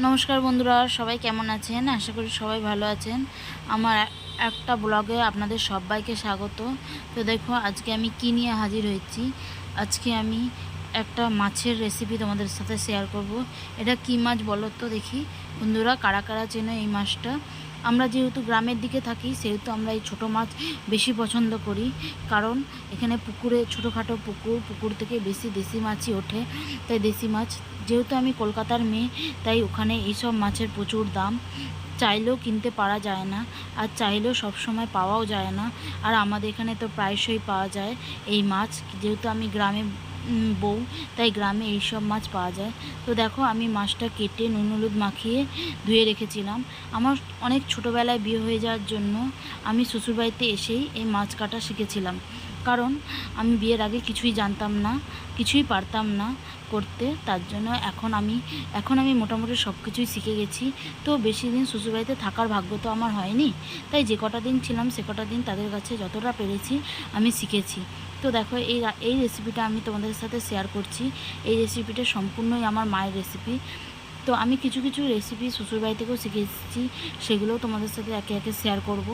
নমস্কার বন্ধুরা, সবাই কেমন আছেন? আশা করি সবাই ভালো আছেন। আমার একটা ব্লগে আপনাদের সবাইকে স্বাগত। তো দেখো আজকে আমি কী নিয়ে হাজির হয়েছি। আজকে আমি একটা মাছের রেসিপি তোমাদের সাথে শেয়ার করব। এটা কী মাছ বলো তো দেখি বন্ধুরা, কারা কারা চেনো এই মাছটা? আমরা যেহেতু গ্রামের দিকে থাকি সেহেতু আমরা এই ছোটো মাছ বেশি পছন্দ করি, কারণ এখানে পুকুরে ছোটোখাটো পুকুর থেকে বেশি দেশি মাছই ওঠে। তাই দেশি মাছ, যেহেতু আমি কলকাতার মেয়ে, তাই ওখানে এইসব মাছের প্রচুর দাম। চাইলেও কিনতে পারা যায় না, আর চাইলেও সবসময় পাওয়াও যায় না। আর আমাদের এখানে তো প্রায়শই পাওয়া যায় এই মাছ, যেহেতু আমি গ্রামে বউ, তাই গ্রামে এইসব মাছ পাওয়া যায়। তো দেখো আমি মাছটা কেটে নুন হলুদ মাখিয়ে ধুয়ে রেখেছিলাম। আমার অনেক ছোটোবেলায় বিয়ে হয়ে যাওয়ার জন্য আমি শ্বশুরবাড়িতে এসেই এই মাছ কাটা শিখেছিলাম, কারণ আমি বিয়ের আগে কিছুই জানতাম না, কিছুই পারতাম না করতে। তার জন্য এখন আমি মোটামুটি সব কিছুই শিখে গেছি। তো বেশি দিন শ্বশুরবাড়িতে থাকার ভাগ্য তো আমার হয়নি, তাই যে কটা দিন ছিলাম সে কটা দিন তাদের কাছে যতটা পেরেছি আমি শিখেছি। তো দেখো এই রেসিপিটা আমি তোমাদের সাথে শেয়ার করছি। এই রেসিপিটা সম্পূর্ণই আমার মায়ের রেসিপি। তো আমি কিছু কিছু রেসিপি শ্বশুরবাড়ি থেকেও শিখে এসেছি, সেগুলোও তোমাদের সাথে একে একে শেয়ার করব।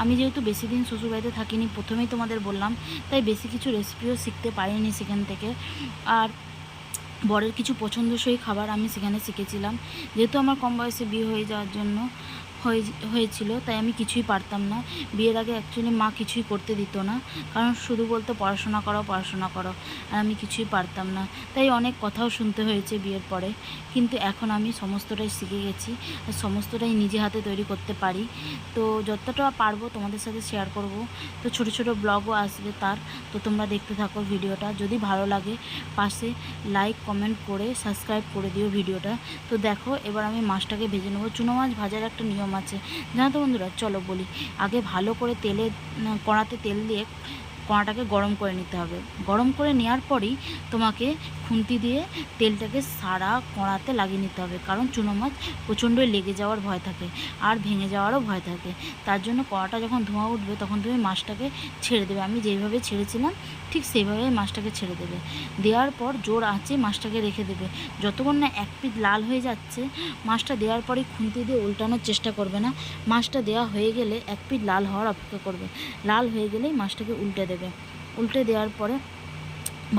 আমি যেহেতু বেশি দিন শ্বশুরবাড়িতে থাকিনি, প্রথমেই তোমাদের বললাম, তাই বেশি কিছু রেসিপিও শিখতে পারিনি সেখান থেকে। আর বরের কিছু পছন্দসই খাবার আমি সেখানে শিখেছিলাম। যেহেতু আমার কম বয়সে বিয়ে হয়ে যাওয়ার জন্য হয়েছিল, তাই আমি কিছুই পারতাম না। বিয়ের আগে অ্যাকচুয়ালি মা কিছুই করতে দিত না, কারণ শুধু বলতো পড়াশোনা করো পড়াশোনা করো, আর আমি কিছুই পারতাম না। তাই অনেক কথাও শুনতে হয়েছে বিয়ের পরে। কিন্তু এখন আমি সমস্তটাই শিখে গেছি, আর সমস্তটাই নিজে হাতে তৈরি করতে পারি। তো যতটা পারবো তোমাদের সাথে শেয়ার করব। তো ছোট ছোট ব্লগও আসবে তার। তো তোমরা দেখতে থাকো ভিডিওটা, যদি ভালো লাগে পাশে লাইক কমেন্ট করে সাবস্ক্রাইব করে দিও ভিডিওটা। তো দেখো এবার আমি মাছটাকে ভেজে নেবো। চুনো মাছ ভাজার একটা নিয়ম আছে, জানো তো বন্ধুরা? চলো বলি। আগে ভালো করে কড়াতে তেল দিয়ে কড়াটাকে গরম করে নিতে হবে। গরম করে নেওয়ার পরেই তোমাকে খুন্তি দিয়ে তেলটাকে সারা কড়াতে লাগিয়ে নিতে হবে, কারণ চুনো মাছ প্রচণ্ডই লেগে যাওয়ার ভয় থাকে আর ভেঙে যাওয়ারও ভয় থাকে। তার জন্য কড়াটা যখন ধোঁয়া উঠবে তখন তুমি মাছটাকে ছেড়ে দেবে। আমি যেইভাবে ছেড়েছিলাম ঠিক সেইভাবেই মাছটাকে ছেড়ে দেবে। দেওয়ার পর জোর আঁচে মাছটাকে রেখে দেবে, যতক্ষণ না এক পিঠ লাল হয়ে যাচ্ছে। মাছটা দেওয়ার পরে খুন্তি দিয়ে উল্টানোর চেষ্টা করবে না। মাছটা দেওয়া হয়ে গেলে এক পিঠ লাল হওয়ার অপেক্ষা করবে। লাল হয়ে গেলেই মাছটাকে উল্টে দেবে। উল্টে দেওয়ার পরে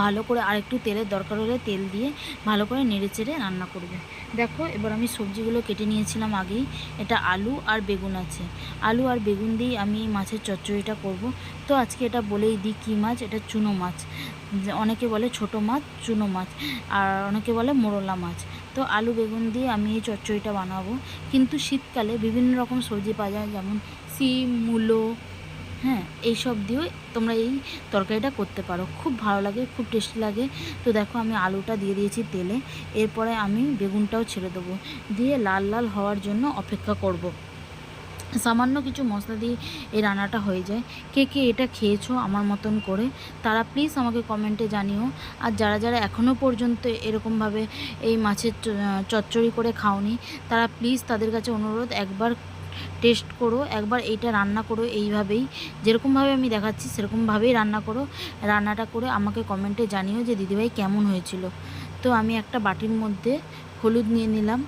ভালো করে আরেকটু তেলের দরকার হলে তেল দিয়ে ভালো করে নেড়ে চেড়ে রান্না করবে। দেখো এবার আমি সবজিগুলো কেটে নিয়েছিলাম আগেই। এটা আলু আর বেগুন আছে। আলু আর বেগুন দিয়েই আমি এই মাছের চচ্চড়িটা করব। তো আজকে এটা বলেই দিই কী মাছ, এটা চুনো মাছ। অনেকে বলে ছোটো মাছ চুনো মাছ, আর অনেকে বলে মোরলা মাছ। তো আলু বেগুন দিয়ে আমি এই চচ্চড়িটা বানাবো। কিন্তু শীতকালে বিভিন্ন রকম সবজি পাওয়া যায়, যেমন সিম, মূলো, হ্যাঁ, এইসব দিয়েও তোমরা এই তরকারিটা করতে পারো। খুব ভালো লাগে, খুব টেস্টি লাগে। তো দেখো আমি আলুটা দিয়ে দিয়েছি তেলে, এরপরে আমি বেগুনটাও ছেড়ে দেবো, দিয়ে লাল লাল হওয়ার জন্য অপেক্ষা করব। সামান্য কিছু মশলা দিয়ে এই রান্নাটা হয়ে যায়। কে কে এটা খেয়েছো আমার মতন করে তারা প্লিজ আমাকে কমেন্টে জানিও। আর যারা যারা এখনও পর্যন্ত এরকমভাবে এই মাছের চচ্চড়ি করে খাওনি, তারা প্লিজ, তাদের কাছে অনুরোধ, একবার টেস্ট করো, একবার এইটা রান্না করো এইভাবেই, যেরকমভাবে আমি দেখাচ্ছি সেরকমভাবেই রান্না করো। রান্নাটা করে আমাকে কমেন্টে জানিও যে দিদিভাই কেমন হয়েছিল। তো আমি একটা বাটির মধ্যে হলুদ নিয়ে নিলাম।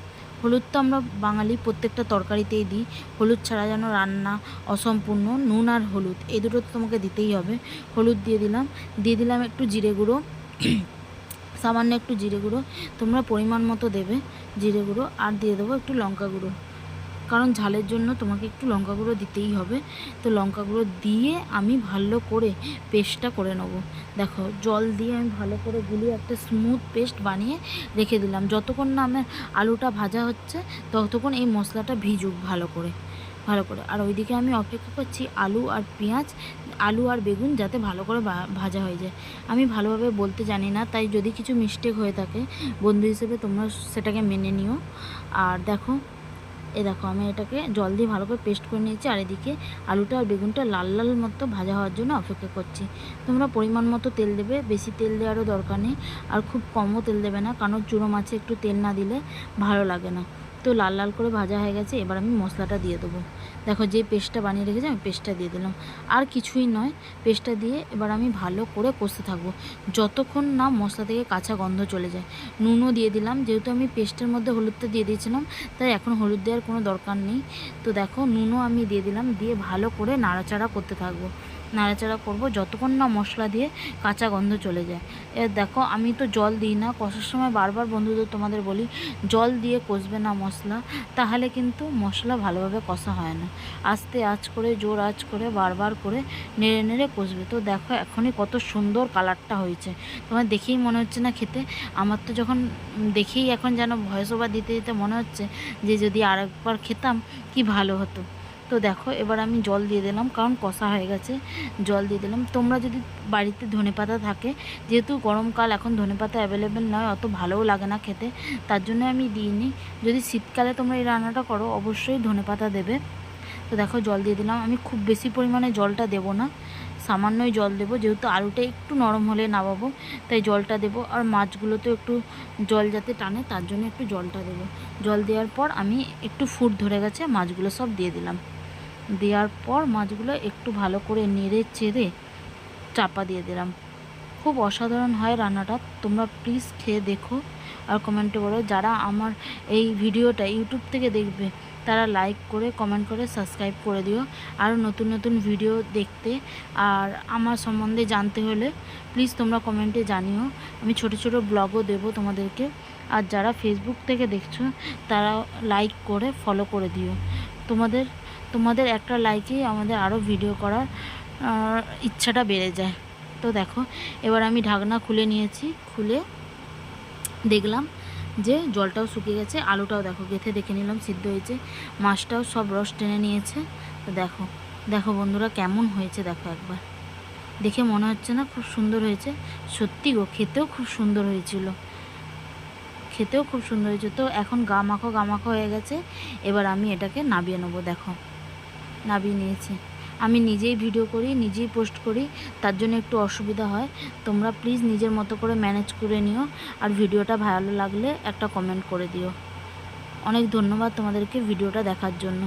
হলুদ তো আমরা বাঙালি প্রত্যেকটা তরকারিতেই দিই, হলুদ ছাড়া যেন রান্না অসম্পূর্ণ। নুন আর হলুদ এই দুটো তো তোমাকে দিতেই হবে। হলুদ দিয়ে দিলাম একটু জিরে গুঁড়ো, সামান্য একটু জিরে গুঁড়ো, তোমরা পরিমাণ মতো দেবে জিরে গুঁড়ো। আর দিয়ে দেবো একটু লঙ্কা গুঁড়ো, কারণ ঝালের জন্য তোমাকে একটু লঙ্কা গুঁড়ো দিতেই হবে। তো লঙ্কা গুঁড়ো দিয়ে আমি ভালো করে পেস্টটা করে নেব। দেখো জল দিয়ে আমি ভালো করে গুলিয়ে একটা স্মুথ পেস্ট বানিয়ে রেখে দিলাম। যতক্ষণ না আমার আলুটা ভাজা হচ্ছে ততক্ষণ এই মশলাটা ভিজুক ভালো করে। আর ওইদিকে আমি অপেক্ষা করছি আলু আর বেগুন যাতে ভালো করে ভাজা হয়ে যায়। আমি ভালোভাবে বলতে জানি না, তাই যদি কিছু মিস্টেক হয়ে থাকে বন্ধু হিসেবে তোমরা সেটাকে মেনে নিও। আর দেখো আমি এটাকে জল দিয়ে ভালো করে পেস্ট করে নিয়েছি, আর এদিকে আলুটা আর বেগুনটা লাল লাল মতো ভাজা হওয়ার জন্য অপেক্ষা করছি। তোমরা পরিমাণ মতো তেল দেবে, বেশি তেল দেওয়ারও দরকার নেই, আর খুব কমও তেল দেবে না, কারণ চুনো মাছে একটু তেল না দিলে ভালো লাগে না। তো লাল লাল করে ভাজা হয়ে গেছে। এবার আমি মশলাটা দিয়ে দেবো। দেখো যে পেস্টটা বানিয়ে রেখেছি আমি পেস্টটা দিয়ে দিলাম। আর কিছুই নয়, পেস্টটা দিয়ে এবার আমি ভালো করে কষতে থাকবো যতক্ষণ না মশলা থেকে কাঁচা গন্ধ চলে যায়। নুনও দিয়ে দিলাম, যেহেতু আমি পেস্টের মধ্যে হলুদটা দিয়ে দিয়েছিলাম তাই এখন হলুদ দেওয়ার কোনো দরকার নেই। তো দেখো নুনও আমি দিয়ে দিলাম, দিয়ে ভালো করে নাড়াচাড়া করতে থাকবো। নাড়াচাড়া করব যতক্ষণ না মশলা দিয়ে কাঁচা গন্ধ চলে যায়। দেখো আমি তো জল দিই না কষার সময়, বারবার বন্ধুদের তোমাদের বলি জল দিয়ে কষবে না মশলা, তাহলে কিন্তু মশলা ভালোভাবে কষা হয় না। আস্তে আঁচ করে, জোর আঁচ করে, বারবার করে নেড়ে নেড়ে কষবে। তো দেখো এখনই কত সুন্দর কালারটা হয়েছে, তোমার দেখেই মনে হচ্ছে না খেতে? আমার তো যখন দেখেই এখন যেন ভয়েস ওভার দিতে দিতে মনে হচ্ছে যে যদি আরেকবার খেতাম কি ভালো হতো। তো দেখো এবার আমি জল দিয়ে দিলাম, কারণ কষা হয়ে গেছে, জল দিয়ে দিলাম। তোমরা যদি বাড়িতে ধনেপাতা থাকে, যেহেতু গরমকাল এখন ধনেপাতা অ্যাভেলেবেল নয়, অত ভালোও লাগে না খেতে, তার জন্য আমি দিইনি। যদি শীতকালে তোমরা এই রান্নাটা করো অবশ্যই ধনেপাতা দেবে। তো দেখো জল দিয়ে দিলাম, আমি খুব বেশি পরিমাণে জলটা দেবো না, সামান্যই জল দেবো, যেহেতু আলুটা একটু নরম হলে নামাবো তাই জলটা দেবো। আর মাছগুলো তো একটু জল যাতে টানে তার জন্য একটু জলটা দেবো। জল দেওয়ার পর আমি একটু ফুট ধরে গেছে, মাছগুলো সব দিয়ে দিলাম। দেওয়ার পর মাছগুলো একটু ভালো করে নেড়ে চেড়ে চাপা দিয়ে দিলাম। খুব অসাধারণ হয় রান্নাটা, তোমরা প্লিজ খেয়ে দেখো আর কমেন্টে বলো। যারা আমার এই ভিডিওটা ইউটিউব থেকে দেখবে তারা লাইক করে, কমেন্ট করে, সাবস্ক্রাইব করে দিও। আরও নতুন নতুন ভিডিও দেখতে আর আমার সম্বন্ধে জানতে হলে প্লিজ তোমরা কমেন্টে জানিও। আমি ছোট ছোট ব্লগও দেবো তোমাদেরকে। আর যারা ফেসবুক থেকে দেখছো তারা লাইক করে ফলো করে দিও। তোমাদের একটা লাইকেই আমাদের আরও ভিডিও করার ইচ্ছাটা বেড়ে যায়। তো দেখো এবার আমি ঢাকনা খুলে নিয়েছি, খুলে দেখলাম যে জলটাও শুকিয়ে গেছে, আলুটাও দেখো গেঁথে দেখে নিলাম সিদ্ধ হয়েছে, মাছটাও সব রস টেনে নিয়েছে। তো দেখো দেখো বন্ধুরা কেমন হয়েছে, দেখো একবার দেখে মনে হচ্ছে না খুব সুন্দর হয়েছে? সত্যি গো, খেতেও খুব সুন্দর হয়েছিল, খেতেও খুব সুন্দর হয়েছে। তো এখন গামাখো গামাখো হয়ে গেছে, এবার আমি এটাকে নাবিয়ে নেবো। দেখো নাবিয়ে নিয়েছি। আমি নিজেই ভিডিও করি, নিজেই পোস্ট করি, তার জন্য একটু অসুবিধা হয়। তোমরা প্লিজ নিজের মতো করে ম্যানেজ করে নিও। আর ভিডিওটা ভালো লাগলে একটা কমেন্ট করে দিও। অনেক ধন্যবাদ তোমাদেরকে ভিডিওটা দেখার জন্য।